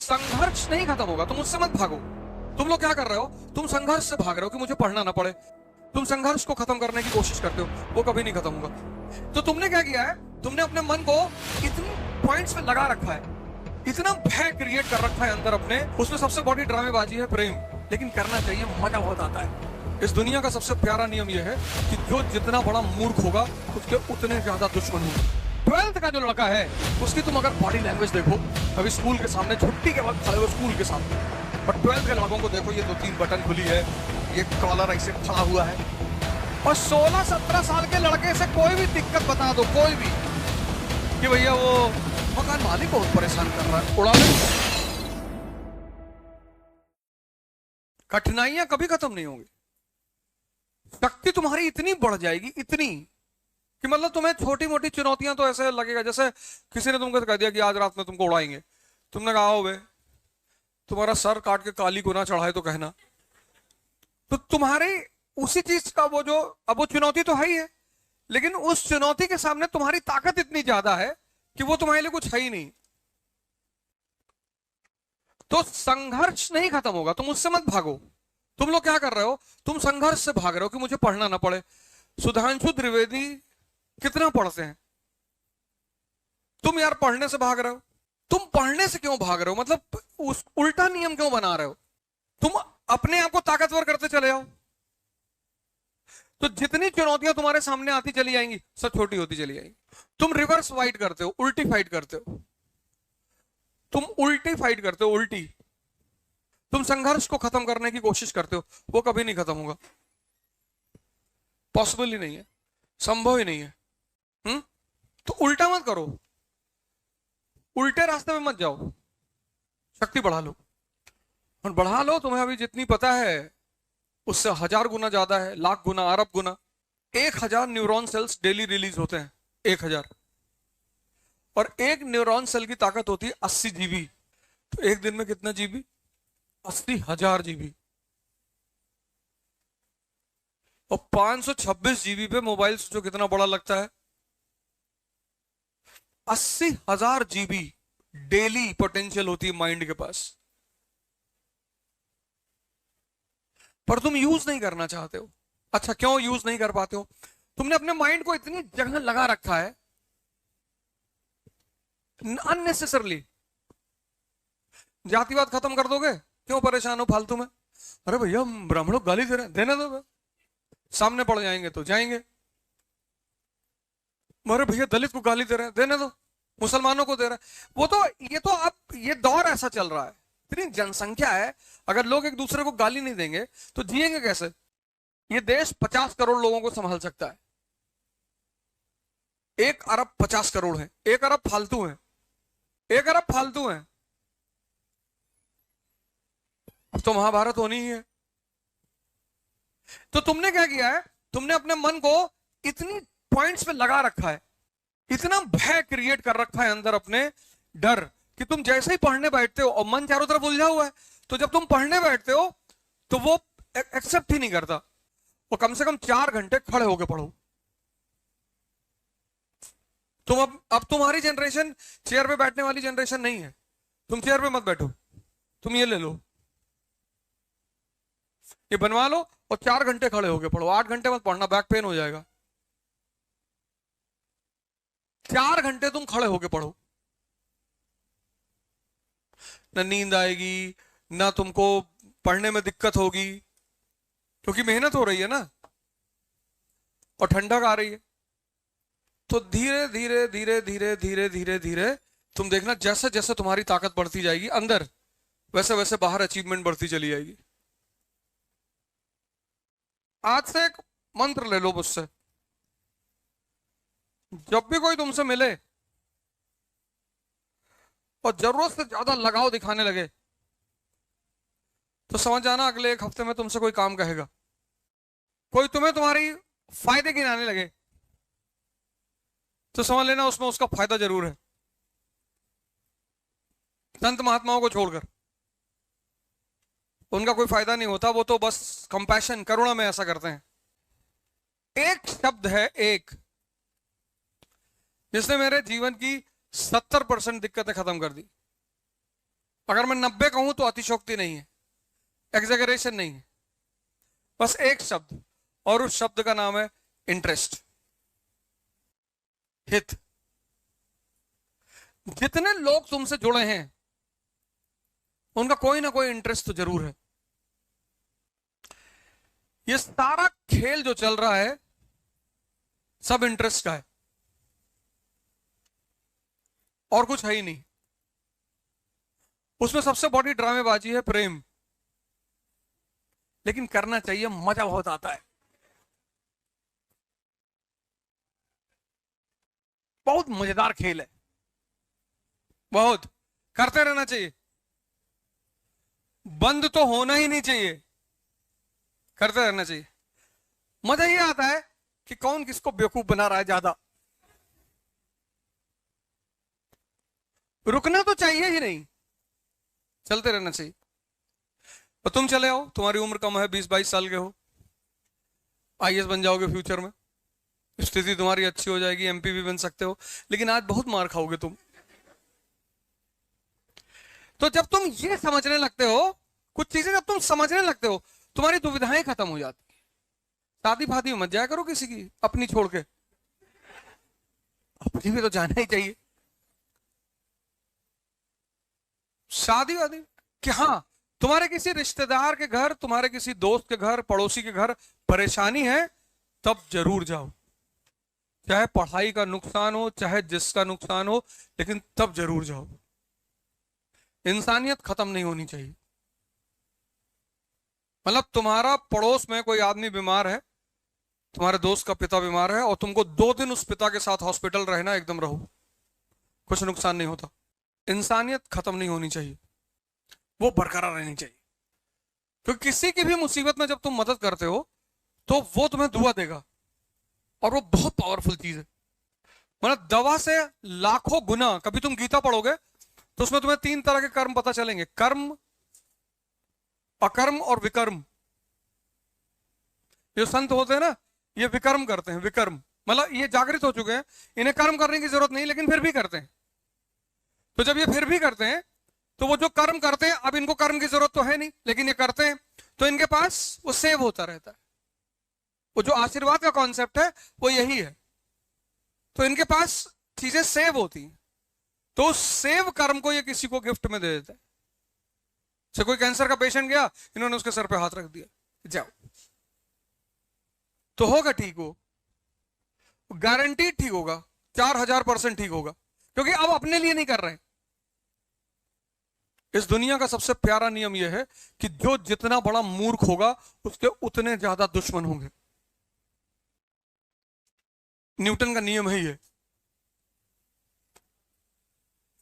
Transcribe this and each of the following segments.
संघर्ष नहीं खत्म होगा, तुम उससे मत भागो। तुम लोग क्या कर रहे हो, तुम संघर्ष से भाग रहे हो कि मुझे पढ़ना ना पड़े। तुम संघर्ष को खत्म करने की कोशिश करते हो, वो कभी नहीं खत्म होगा। तो तुमने क्या किया है, तुमने अपने मन को इतनी पॉइंट्स पे लगा रखा है, इतना भय क्रिएट कर रखा है अंदर अपने। उसमें सबसे बड़ी ड्रामेबाजी है प्रेम, लेकिन करना चाहिए, मजा बहुत आता है। इस दुनिया का सबसे प्यारा नियम यह है कि जो जितना बड़ा मूर्ख होगा उसके उतने ज्यादा दुश्मन होंगे। 12th का जो लड़का है उसकी तुम अगर बॉडी लैंग्वेज देखो, अभी स्कूल के सामने छुट्टी के वक्त खड़े हो स्कूल के सामने, और 12th के लड़कों को देखो, ये 2-3 बटन खुली है, ये कॉलर ऐसे खड़ा हुआ है, और 16-17 साल के लड़के से कोई भी दिक्कत बता दो, कोई भी, कि भैया वो मकान मालिक बहुत परेशान कर रहा है, उड़ा दो। कठिनाइयां कभी खत्म नहीं होंगी। शक्ति तुम्हारी इतनी बढ़ जाएगी, इतनी, कि मतलब तुम्हें छोटी मोटी चुनौतियां तो ऐसे लगेगा जैसे किसी ने तुमको कह दिया कि आज रात में तुमको उड़ाएंगे। तुमने कहा हो बे, तुम्हारा सर काट के काली को ना चढ़ाए तो कहना। तो तुम्हारे उसी चीज का वो जो, अब वो चुनौती तो है ही है, लेकिन उस चुनौती के सामने तुम्हारी ताकत इतनी ज्यादा है कि वो तुम्हारे लिए कुछ है ही नहीं। तो संघर्ष नहीं खत्म होगा, तुम उससे मत भागो। तुम लोग क्या कर रहे हो, तुम संघर्ष से भाग रहे हो कि मुझे पढ़ना ना पड़े। सुधांशु त्रिवेदी कितना पढ़ते हैं, तुम यार पढ़ने से भाग रहे हो। तुम पढ़ने से क्यों भाग रहे हो, मतलब उस उल्टा नियम क्यों बना रहे हो। तुम अपने आप को ताकतवर करते चले जाओ, तो जितनी चुनौतियां तुम्हारे सामने आती चली जाएंगी, सब छोटी होती चली जाएंगी। तुम रिवर्स फाइट करते हो, उल्टी फाइट करते हो, तुम उल्टी फाइट करते हो, उल्टी। तुम संघर्ष को खत्म करने की कोशिश करते हो, वो कभी नहीं खत्म होगा, पॉसिबल ही नहीं है, संभव ही नहीं है। तो उल्टा मत करो, उल्टे रास्ते में मत जाओ, शक्ति बढ़ा लो, और बढ़ा लो। तुम्हें अभी जितनी पता है उससे 1000 गुना ज्यादा है, लाख गुना, अरब गुना। 1000 न्यूरॉन सेल्स डेली रिलीज होते हैं, 1000, और एक न्यूरॉन सेल की ताकत होती है 80 जीबी। तो एक दिन में कितना जीबी, 80,000 जीबी। और 526 जीबी पे मोबाइल जो कितना बड़ा लगता है, 80,000 जीबी डेली पोटेंशियल होती है माइंड के पास, पर तुम यूज नहीं करना चाहते हो। अच्छा, क्यों यूज नहीं कर पाते हो, तुमने अपने माइंड को इतनी जगह लगा रखा है अननेसेसरली। जातिवाद खत्म कर दोगे, क्यों परेशान हो फालतू में। अरे भैया ब्राह्मणों को गाली दे रहे हैं, देने दो, सामने पड़ जाएंगे तो जाएंगे। अरे भैया दलित को गाली दे रहे हैं, देने दो, मुसलमानों को दे रहे हैं। वो तो ये तो अब ये दौर ऐसा चल रहा है, इतनी जनसंख्या है, अगर लोग एक दूसरे को गाली नहीं देंगे तो जिएंगे कैसे। ये देश 50 करोड़ लोगों को संभाल सकता है, 1 अरब 50 करोड़ है, 1 अरब फालतू है, 1 अरब फालतू है। अब तो महाभारत होनी ही है। तो तुमने क्या किया है, तुमने अपने मन को इतनी पॉइंट्स पे लगा रखा है, इतना भय क्रिएट कर रखा है अंदर अपने, डर, कि तुम जैसे ही पढ़ने बैठते हो, और मन चारों तरफ उलझा हुआ है, तो जब तुम पढ़ने बैठते हो तो वो एक्सेप्ट ही नहीं करता। वो कम से कम 4 घंटे खड़े होकर पढ़ो। तुम अब तुम्हारी जनरेशन चेयर पे बैठने वाली जनरेशन नहीं है। तुम चेयर पे मत बैठो, तुम ये ले लो, ये बनवा लो, और 4 घंटे खड़े होके पढ़ो। 8 घंटे मत पढ़ना, बैक पेन हो जाएगा। 4 घंटे तुम खड़े होके पढ़ो, ना नींद आएगी, ना तुमको पढ़ने में दिक्कत होगी, क्योंकि मेहनत हो रही है ना, और ठंडक आ रही है। तो धीरे धीरे धीरे धीरे धीरे धीरे धीरे तुम देखना, जैसे जैसे तुम्हारी ताकत बढ़ती जाएगी अंदर, वैसे वैसे बाहर अचीवमेंट बढ़ती चली जाएगी। आज से एक मंत्र ले लो मुझसे, जब भी कोई तुमसे मिले और जरूरत से ज्यादा लगाव दिखाने लगे, तो समझ जाना अगले 1 हफ्ते में तुमसे कोई काम कहेगा। कोई तुम्हें तुम्हारी फायदे गिनाने लगे, तो समझ लेना उसमें उसका फायदा जरूर है। संत महात्माओं को छोड़कर उनका कोई फायदा नहीं होता, वो तो बस कंपैशन, करुणा में ऐसा करते हैं। एक शब्द है, एक, जिसने मेरे जीवन की 70% दिक्कतें खत्म कर दी। अगर मैं 90 कहूं तो अतिशोक्ति नहीं है, एग्जैगरेशन नहीं है, बस एक शब्द, और उस शब्द का नाम है इंटरेस्ट, हित। जितने लोग तुमसे जुड़े हैं उनका कोई ना कोई इंटरेस्ट तो जरूर है। ये सारा खेल जो चल रहा है सब इंटरेस्ट का है, और कुछ है ही नहीं। उसमें सबसे बड़ी ड्रामेबाजी है प्रेम, लेकिन करना चाहिए, मजा बहुत आता है, बहुत मजेदार खेल है, बहुत करते रहना चाहिए, बंद तो होना ही नहीं चाहिए, करते रहना चाहिए। मजा ये आता है कि कौन किसको बेवकूफ बना रहा है ज्यादा, रुकना तो चाहिए ही नहीं, चलते रहना चाहिए। और तुम चले आओ, तुम्हारी उम्र कम है, 20-22 साल के हो, आईएएस बन जाओगे फ्यूचर में, स्थिति तुम्हारी अच्छी हो जाएगी, एमपी भी बन सकते हो, लेकिन आज बहुत मार खाओगे तुम। तो जब तुम ये समझने लगते हो, कुछ चीजें जब तुम समझने लगते हो, तुम्हारी दुविधाएं खत्म हो जाती। शादी फादी मत जाया करो किसी की, अपनी छोड़ के, अपनी भी तो जाना ही चाहिए। शादी वादी कि हाँ, तुम्हारे किसी रिश्तेदार के घर, तुम्हारे किसी दोस्त के घर, पड़ोसी के घर परेशानी है, तब जरूर जाओ, चाहे पढ़ाई का नुकसान हो, चाहे जिसका नुकसान हो, लेकिन तब जरूर जाओ। इंसानियत खत्म नहीं होनी चाहिए। मतलब तुम्हारा पड़ोस में कोई आदमी बीमार है, तुम्हारे दोस्त का पिता बीमार है, और तुमको 2 दिन उस पिता के साथ हॉस्पिटल रहना, एकदम रहो, कुछ नुकसान नहीं होता। इंसानियत खत्म नहीं होनी चाहिए, वो बरकरार रहनी चाहिए। क्योंकि किसी की भी मुसीबत में जब तुम मदद करते हो तो वो तुम्हें दुआ देगा, और वो बहुत पावरफुल चीज है। मतलब दवा से लाखों गुना। कभी तुम गीता पढ़ोगे तो उसमें तुम्हें 3 तरह के कर्म पता चलेंगे, कर्म, अकर्म और विकर्म। जो संत होते हैं ना, ये विकर्म करते हैं, विकर्म मतलब ये जागृत हो चुके हैं, इन्हें कर्म करने की जरूरत नहीं, लेकिन फिर भी करते हैं। तो जब ये फिर भी करते हैं, तो वो जो कर्म करते हैं, अब इनको कर्म की जरूरत तो है नहीं, लेकिन ये करते हैं, तो इनके पास वो सेव होता रहता है। वो जो आशीर्वाद का कॉन्सेप्ट है वो यही है। तो इनके पास चीजें सेव होती हैं, तो उस सेव कर्म को ये किसी को गिफ्ट में दे देता है। से कोई कैंसर का पेशेंट गया, इन्होंने उसके सर पे हाथ रख दिया, जाओ, तो होगा ठीक, हो गारंटी ठीक होगा, 4000% ठीक होगा, क्योंकि अब अपने लिए नहीं कर रहे हैं। इस दुनिया का सबसे प्यारा नियम यह है कि जो जितना बड़ा मूर्ख होगा उसके उतने ज्यादा दुश्मन होंगे। न्यूटन का नियम है ये,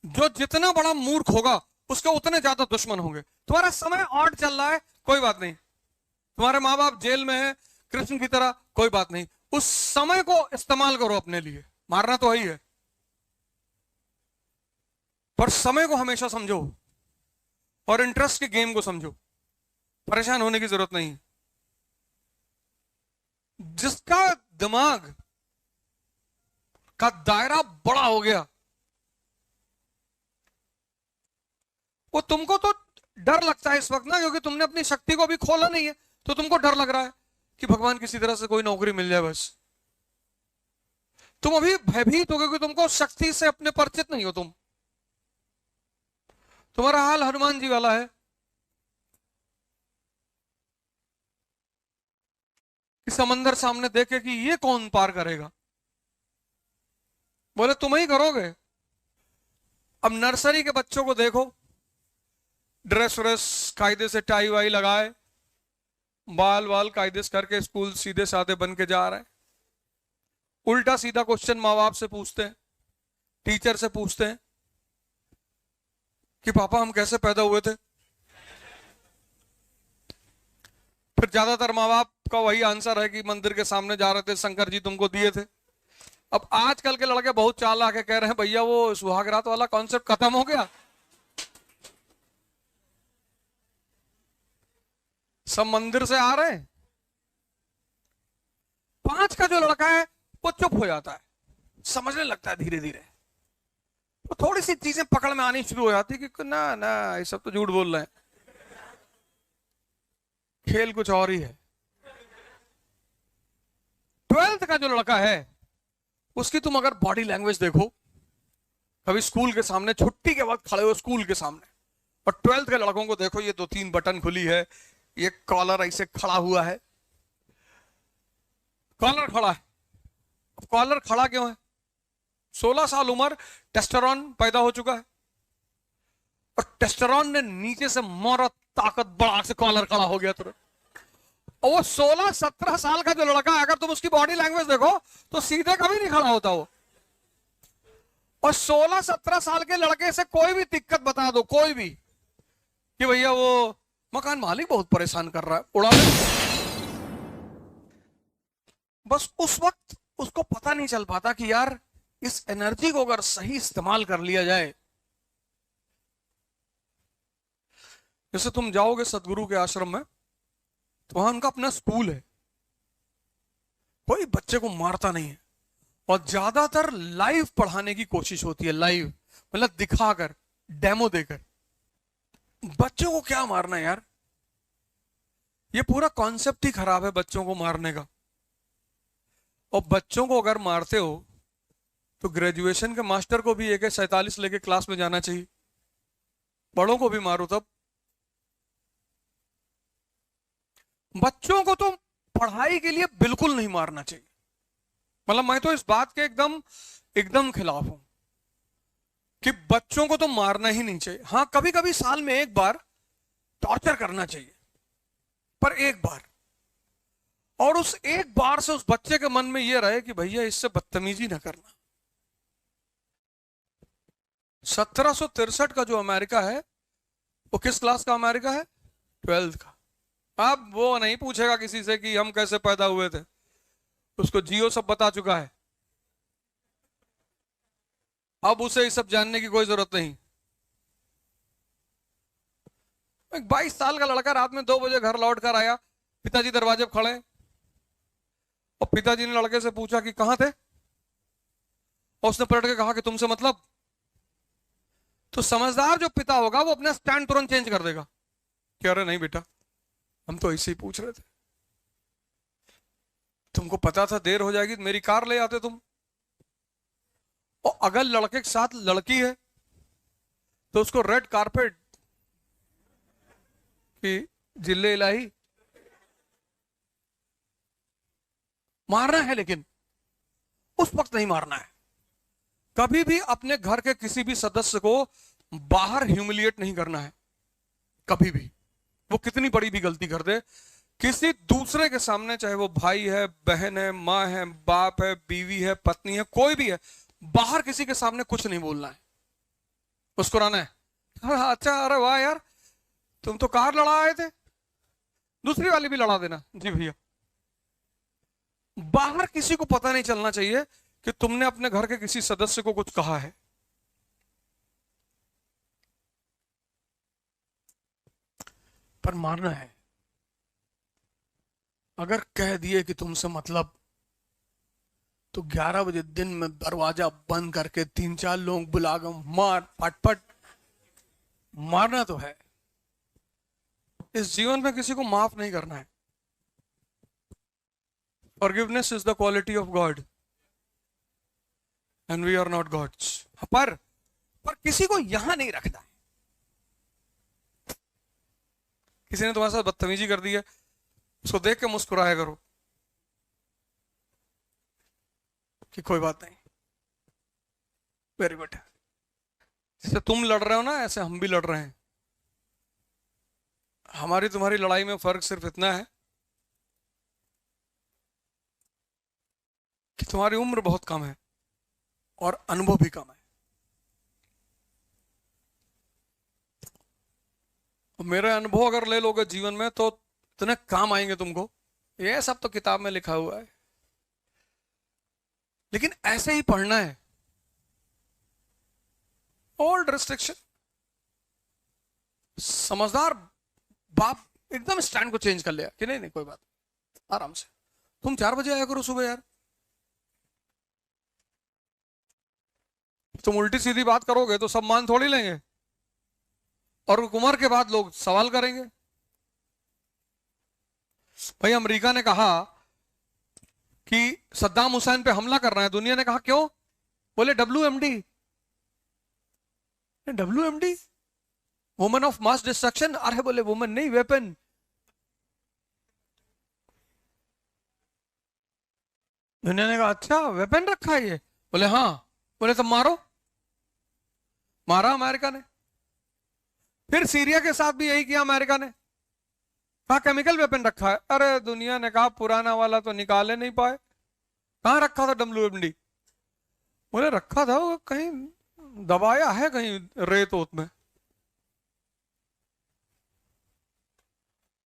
जो जितना बड़ा मूर्ख होगा उसके उतने ज्यादा दुश्मन होंगे। तुम्हारा समय ऑड चल रहा है, कोई बात नहीं, तुम्हारे माँ बाप जेल में है कृष्ण की तरह, कोई बात नहीं, उस समय को इस्तेमाल करो अपने लिए, मारना तो ही है, पर समय को हमेशा समझो और इंटरेस्ट के गेम को समझो, परेशान होने की जरूरत नहीं। जिसका दिमाग का दायरा बड़ा हो गया, वो तुमको तो डर लगता है इस वक्त ना, क्योंकि तुमने अपनी शक्ति को अभी खोला नहीं है, तो तुमको डर लग रहा है कि भगवान किसी तरह से कोई नौकरी मिल जाए बस। तुम अभी भयभीत हो, क्योंकि तुमको शक्ति से अपने परिचित नहीं हो तुम। तुम्हारा हाल हनुमान जी वाला है कि समंदर सामने देखे कि ये कौन पार करेगा, बोले तुम ही करोगे। अब नर्सरी के बच्चों को देखो, ड्रेस व्रेस कायदे से, टाई वाई लगाए, बाल वाल कायदे से करके स्कूल सीधे साधे बन के जा रहे हैं। उल्टा सीधा क्वेश्चन माँ बाप से पूछते हैं, टीचर से पूछते हैं कि पापा हम कैसे पैदा हुए थे। फिर ज्यादातर माँ बाप का वही आंसर है कि मंदिर के सामने जा रहे थे, शंकर जी तुमको दिए थे। अब आजकल के लड़के बहुत चालाक है, कह रहे हैं भैया वो सुहागरात वाला कॉन्सेप्ट खत्म हो गया, सब मंदिर से आ रहे हैं। 5 का जो लड़का है वो चुप हो जाता है, समझने लगता है धीरे धीरे, तो थोड़ी सी चीजें पकड़ में आनी शुरू हो जाती कि ना ना ये सब तो झूठ बोल रहे हैं, खेल कुछ और ही है। 12th का जो लड़का है उसकी तुम अगर बॉडी लैंग्वेज देखो, कभी स्कूल के सामने छुट्टी के वक्त खड़े हो स्कूल के सामने, और 12th के लड़कों को देखो, ये 2-3 बटन खुली है, ये कॉलर ऐसे खड़ा हुआ है, कॉलर खड़ा है। अब कॉलर खड़ा क्यों है? 16 साल उम्र, टेस्टोस्टेरोन पैदा हो चुका है, और टेस्टोस्टेरोन ने नीचे से मारा, ताकत बढ़ा से कॉलर खड़ा हो गया तुरंत। और वो 16-17 साल का जो लड़का है, अगर तुम उसकी बॉडी लैंग्वेज देखो तो सीधे कभी नहीं खड़ा होता वो। और 16-17 साल के लड़के से कोई भी दिक्कत बता दो, कोई भी, कि भैया वो मकान मालिक बहुत परेशान कर रहा है, उड़ा दे। बस उस वक्त उसको पता नहीं चल पाता कि यार इस एनर्जी को अगर सही इस्तेमाल कर लिया जाए। जैसे तुम जाओगे सदगुरु के आश्रम में, तो वहां उनका अपना स्कूल है, कोई बच्चे को मारता नहीं है, और ज्यादातर लाइव पढ़ाने की कोशिश होती है, लाइव मतलब दिखाकर, डेमो देकर। बच्चों को क्या मारना है यार, ये पूरा कॉन्सेप्ट ही खराब है बच्चों को मारने का। और बच्चों को अगर मारते हो तो ग्रेजुएशन के मास्टर को भी AK-47 लेके क्लास में जाना चाहिए, बड़ों को भी मारो तब। बच्चों को तो पढ़ाई के लिए बिल्कुल नहीं मारना चाहिए, मतलब मैं तो इस बात के एकदम एकदम खिलाफ हूं कि बच्चों को तो मारना ही नहीं चाहिए। हाँ, कभी कभी साल में एक बार टॉर्चर करना चाहिए, पर एक बार, और उस एक बार से उस बच्चे के मन में यह रहे कि भैया इससे बदतमीजी ना करना। 1763 का जो अमेरिका है वो किस क्लास का अमेरिका है? 12th का। अब वो नहीं पूछेगा किसी से कि हम कैसे पैदा हुए थे, उसको जियो सब बता चुका है, अब उसे ये सब जानने की कोई जरूरत नहीं। एक 22 साल का लड़का रात में 2 बजे घर लौट कर आया, पिताजी दरवाजे पर खड़े, और पिताजी ने लड़के से पूछा कि कहां थे, और उसने पलट के कहा कि तुमसे मतलब। तो समझदार जो पिता होगा वो अपना स्टैंड तुरंत चेंज कर देगा कि अरे नहीं बेटा, हम तो ऐसे ही पूछ रहे थे, तुमको पता था देर हो जाएगी, मेरी कार ले आते तुम। और अगर लड़के के साथ लड़की है तो उसको रेड कारपेट की जिले इलाही मारना है, लेकिन उस वक्त नहीं मारना है। कभी भी अपने घर के किसी भी सदस्य को बाहर ह्यूमिलिएट नहीं करना है, कभी भी, वो कितनी बड़ी भी गलती कर दे, किसी दूसरे के सामने, चाहे वो भाई है, बहन है, माँ है, बाप है, बीवी है, पत्नी है, कोई भी है, बाहर किसी के सामने कुछ नहीं बोलना है, मुस्कुराना है। अच्छा, अरे वाह यार, तुम तो कार लड़ा आए थे, दूसरी वाली भी लड़ा देना जी भैया। बाहर किसी को पता नहीं चलना चाहिए कि तुमने अपने घर के किसी सदस्य को कुछ कहा है। पर मारना है। अगर कह दिए कि तुमसे मतलब, तो 11 बजे दिन में दरवाजा बंद करके 3-4 लोग बुलाकर मार, फटफट मारना तो है। इस जीवन में किसी को माफ नहीं करना है। Forgiveness is the quality of God and we are not gods. पर किसी को यहां नहीं रखना है। किसी ने तुम्हारे साथ बदतमीजी कर दी है, उसको देख के मुस्कुराया करो कि कोई बात नहीं, वेरी गुड। जैसे तुम लड़ रहे हो ना, ऐसे हम भी लड़ रहे हैं। हमारी तुम्हारी लड़ाई में फर्क सिर्फ इतना है कि तुम्हारी उम्र बहुत कम है और अनुभव भी कम है। मेरे अनुभव अगर ले लोगे जीवन में तो इतने काम आएंगे तुमको, ये सब तो किताब में लिखा हुआ है, लेकिन ऐसे ही पढ़ना है। ओल्ड रिस्ट्रिक्शन, समझदार बाप एकदम स्टैंड को चेंज कर लिया कि नहीं नहीं कोई बात, आराम से, तुम 4 बजे आया करो सुबह यार, तुम उल्टी सीधी बात करोगे तो सब मान थोड़ी लेंगे, और उमर के बाद लोग सवाल करेंगे। भाई अमेरिका ने कहा कि सद्दाम हुसैन पे हमला कर रहा है, दुनिया ने कहा क्यों? बोले WMD। WMD women of mass destruction. अरे बोले वुमेन नहीं, वेपन। दुनिया ने कहा अच्छा वेपन रखा है ये? बोले हाँ। बोले तब मारो। मारा अमेरिका ने। फिर सीरिया के साथ भी यही किया अमेरिका ने, कहा केमिकल वेपन रखा है। अरे दुनिया ने कहा पुराना वाला तो निकाले नहीं पाए, कहां रखा था WMD? बोले रखा था वो कहीं दबाया है कहीं रेत ओत में।